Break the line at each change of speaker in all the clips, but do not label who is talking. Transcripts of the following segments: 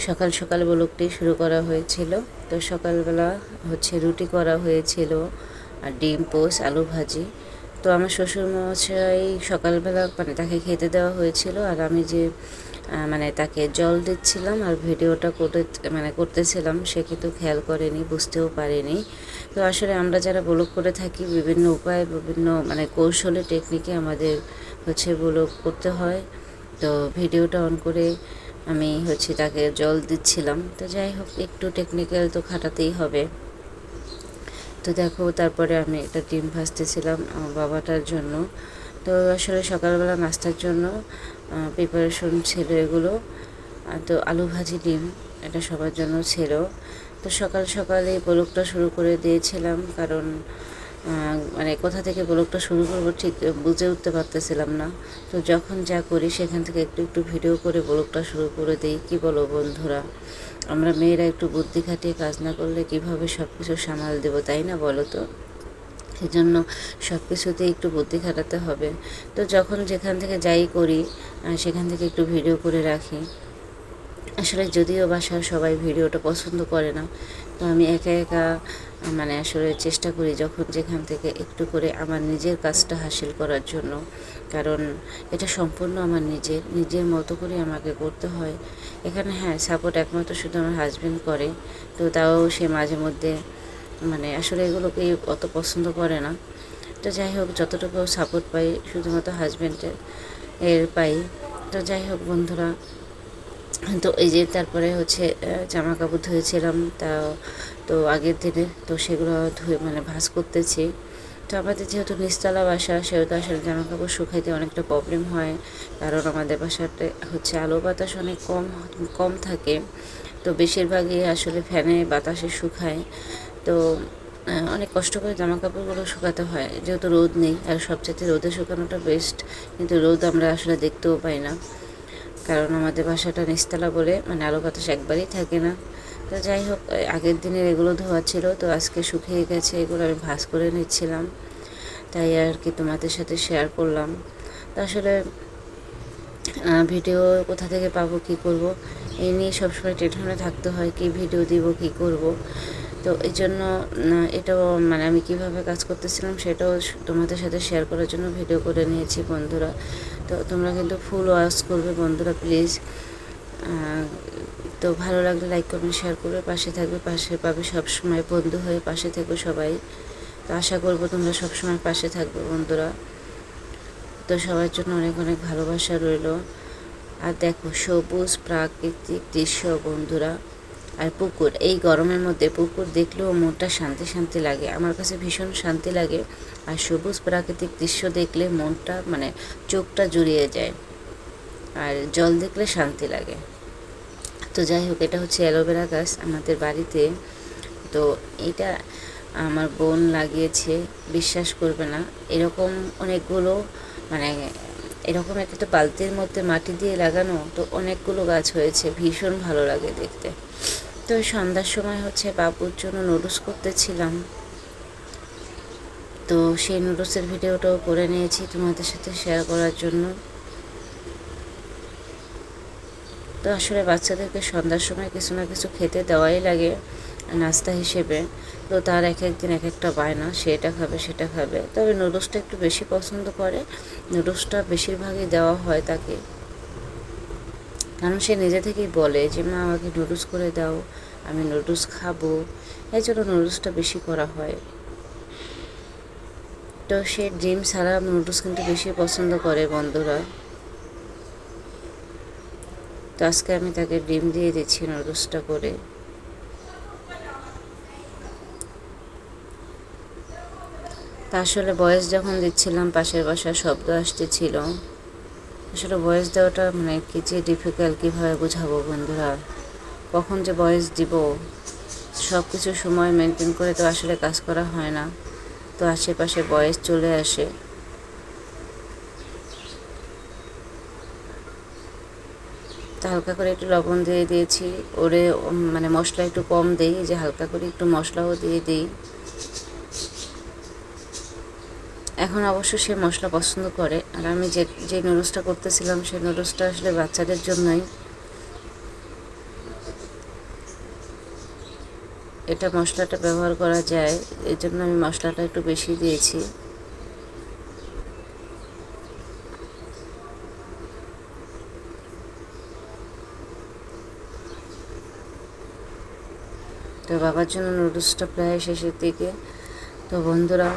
সকাল সকাল ব্লগটি শুরু করা হয়েছিল। তো সকালবেলা রুটি করা হয়েছিল আর ডিম পোস্ট আলু ভাজি। তো আমার শ্বশুরমশাই সকালবেলা মানে তাকে খেতে দেওয়া হয়েছিল, আর আমি যে মানে তাকে জল দিচ্ছিলাম আর ভিডিওটা করতেছিলাম, সে কিন্তু খেয়াল করেনি, বুঝতেও পারেনি। তো আসলে আমরা যারা ব্লগ করে থাকি বিভিন্ন উপায় বিভিন্ন কৌশলে টেকনিকে আমাদের ব্লগ করতে হয়। তো ভিডিওটা অন করে আমি তাকে জল দিচ্ছিলাম। তো যাই হোক, একটু টেকনিক্যাল তো খাটাতেই হবে। তো দেখো, তারপরে আমি একটা ডিম ভাজতেছিলাম আমার বাবাটার জন্য। তো আসলে সকালবেলা নাস্তার জন্য প্রিপারেশন ছিল এগুলো। তো আলু ভাজি ডিম এটা সবার জন্য ছিল। তো সকাল সকালে ব্লগটা শুরু করে দিয়েছিলাম, কারণ কোথা থেকে ব্লগটা শুরু করবো ঠিক বুঝে উঠতে পারতেছিলাম না। তো যখন যা করি সেখান থেকে একটু একটু ভিডিও করে ব্লগটা শুরু করে দিই। কী বলো বন্ধুরা, আমরা মেয়েরা একটু বুদ্ধি খাটিয়ে কাজ না করলে কিভাবে সব কিছু সামাল দেবো, তাই না বলো তো? সেজন্য সব কিছুতেই একটু বুদ্ধি খাটাতে হবে। তো যখন যেখান থেকে যাই করি সেখান থেকে একটু ভিডিও করে রাখি। আসলে যদিও বাসার সবাই ভিডিওটা পছন্দ করে না, তো আমি একা একা আসলে চেষ্টা করি যখন যেখান থেকে একটু করে আমার নিজের কাজটা হাসিল করার জন্য। কারণ এটা সম্পূর্ণ আমার নিজের মতো করে আমাকে করতে হয়। এখানে হ্যাঁ, সাপোর্ট একমাত্র শুধু আমার হাজব্যান্ড করে। তো তাও সে মাঝে মধ্যে আসলে এগুলোকে অত পছন্দ করে না। তো যাই হোক, যতটুকু সাপোর্ট পাই শুধুমাত্র হাজব্যান্ডের পাই। তো যাই হোক বন্ধুরা, তো এই যে তারপরে জামা কাপড় ধুয়েছিলাম তো আগের দিনে, তো সেগুলো ধুয়ে ভাঁজ করতেছি। তো আমাদের যেহেতু নিচতলা বাসা, সেহেতু আসলে জামা কাপড় শুকাইতে অনেকটা প্রবলেম হয়, কারণ আমাদের বাসাতে আলো বাতাস অনেক কম কম থাকে। তো বেশিরভাগই আসলে ফ্যানে বাতাসে শুকায়। তো অনেক কষ্ট করে জামা কাপড়গুলো শুকাতে হয়, যেহেতু রোদ নেই। আর সবচেয়ে রোদে শুকানোটা বেস্ট, কিন্তু রোদ আমরা আসলে দেখতেও পাই না, কারণ আমাদের বাসাটা নিচতলা বলে আলো বাতাস একবারই থাকে না। তো যাই হোক, আগের দিনের এগুলো ধোয়া ছিল, তো আজকে শুকিয়ে গেছে, এগুলো আমি ভাঁজ করে নিচ্ছিলাম, তাই আর কি তোমাদের সাথে শেয়ার করলাম। তো আসলে ভিডিও কোথা থেকে পাবো, কি করব, এই নিয়ে সবসময় টেনশনে থাকতে হয়, কি ভিডিও দিব, কি করব। তো এই জন্য এটাও আমি কিভাবে কাজ করতেছিলাম সেটাও তোমাদের সাথে শেয়ার করার জন্য ভিডিও করে নিয়েছি বন্ধুরা। তো তোমরা কিন্তু ফুল ওয়াচ করবে বন্ধুরা, প্লিজ। তো ভালো লাগলে লাইক কমেন্ট শেয়ার করবে, পাশে থাকবে, পাশে পাবে সবসময়, বন্ধু হয়ে পাশে থেকো সবাই। তো আশা করবো তোমরা সবসময় পাশে থাকবে বন্ধুরা। তো সবার জন্য অনেক অনেক ভালোবাসা রইল। আর দেখো, সবুজ প্রাকৃতিক দৃশ্য বন্ধুরা, আর পুকুর, এই গরমের মধ্যে পুকুর দেখলেও মনটা শান্তি শান্তি লাগে, আমার কাছে ভীষণ শান্তি লাগে। আর সবুজ প্রাকৃতিক দৃশ্য দেখলে মনটা চোখটা জুড়িয়ে যায়, আর জল দেখলে শান্তি লাগে। তো যাই হোক, এটা অ্যালোভেরা গাছ আমাদের বাড়িতে। তো এটা আমার বোন লাগিয়েছে, বিশ্বাস করবে না, এরকম অনেকগুলো মানে এরকম একটা তো বালতির মধ্যে মাটি দিয়ে লাগানো, তো অনেকগুলো গাছ হয়েছে, ভীষণ ভালো লাগে দেখতে। তো সন্ধ্যার সময় বাবুর জন্য নুডলস করতেছিলাম, তো সেই নুডলসের ভিডিওটাও করে নিয়েছি তোমাদের সাথে শেয়ার করার জন্য। তো আসলে বাচ্চাদেরকে সন্ধ্যার সময় কিছু না কিছু খেতে দেওয়াই লাগে নাস্তা হিসেবে। তো তার এক একদিন এক একটা বায়না, সে এটা খাবে সেটা খাবে, তবে নুডলসটা একটু বেশি পছন্দ করে। নুডলসটা বেশিরভাগই দেওয়া হয় তাকে, কারণ সে নিজে থেকেই বলে যে মা আমাকে নুডলস করে দাও, আমি নুডলস খাবো, এই জন্য নুডলসটা বেশি করা হয়। তো সে ডিম ছাড়া নুডলস কিন্তু বেশি পছন্দ করে বন্ধুরা। তো আজকে আমি তাকে ডিম দিয়ে দিচ্ছি নুডলসটা করে। তা আসলে ভয়েস যখন দিচ্ছিলাম পাশের বাসার শব্দ আসতেছিল, আসলে ভয়েস দেওয়াটা কি যে ডিফিকাল্ট, কীভাবে বোঝাবো বন্ধুরা, কখন যে ভয়েস দিব, সব কিছু সময় মেনটেন করে তো আসলে কাজ করা হয় না। তো আশেপাশে ভয়েস চলে আসে। তো হালকা করে একটু লবণ দিয়ে দিয়েছি, ওরে মশলা একটু কম দেই, যে হালকা করে একটু মশলাও দিয়ে দিই। এখন অবশ্য সে মশলা পছন্দ করে, আর আমি যে নুডলসটা করতেছিলাম সেই নুডলসটা আসলে বাচ্চাদের জন্যই। এটা মশলাটা ব্যবহার করা যায়, এই জন্য আমি মশলাটা একটু বেশি দিয়েছি। তো বাবার জন্য নুডলসটা প্রায় শেষের দিকে। তো বন্ধুরা,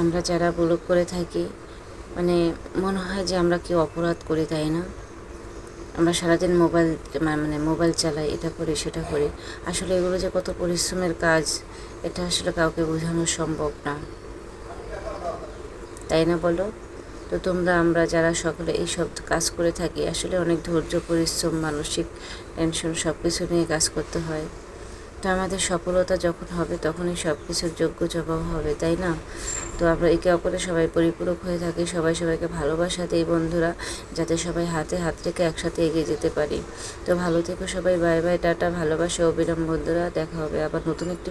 আমরা যারা ব্লগ করে থাকি, মানে মনে হয় যে আমরা কি অপরাধ করি, তাই না? আমরা সারাদিন মোবাইল চালাই, এটা করি সেটা করি, আসলে এগুলো যে কত পরিশ্রমের কাজ, এটা আসলে কাউকে বোঝানো সম্ভব না, তাই না বলো? তো আমরা যারা সকলে এই সব কাজ করে থাকি, আসলে অনেক ধৈর্য, পরিশ্রম, মানসিক টেনশন সব কিছু নিয়ে কাজ করতে হয়। তো আমাদের সফলতা যখন হবে তখনই সব কিছুর যোগ্য জবাব হবে, তাই না? তো আমরা একে অপরে সবাই পরিপূরক হয়ে থাকি, সবাই সবাইকে ভালোবাসা দিই বন্ধুরা, যাতে সবাই হাতে হাত রেখে একসাথে এগিয়ে যেতে পারি। তো ভালো থেকো সবাই, বাই বাই, টাটা, ভালোবাসা, অবিরাম বন্ধুরা, দেখা হবে আবার নতুন একটি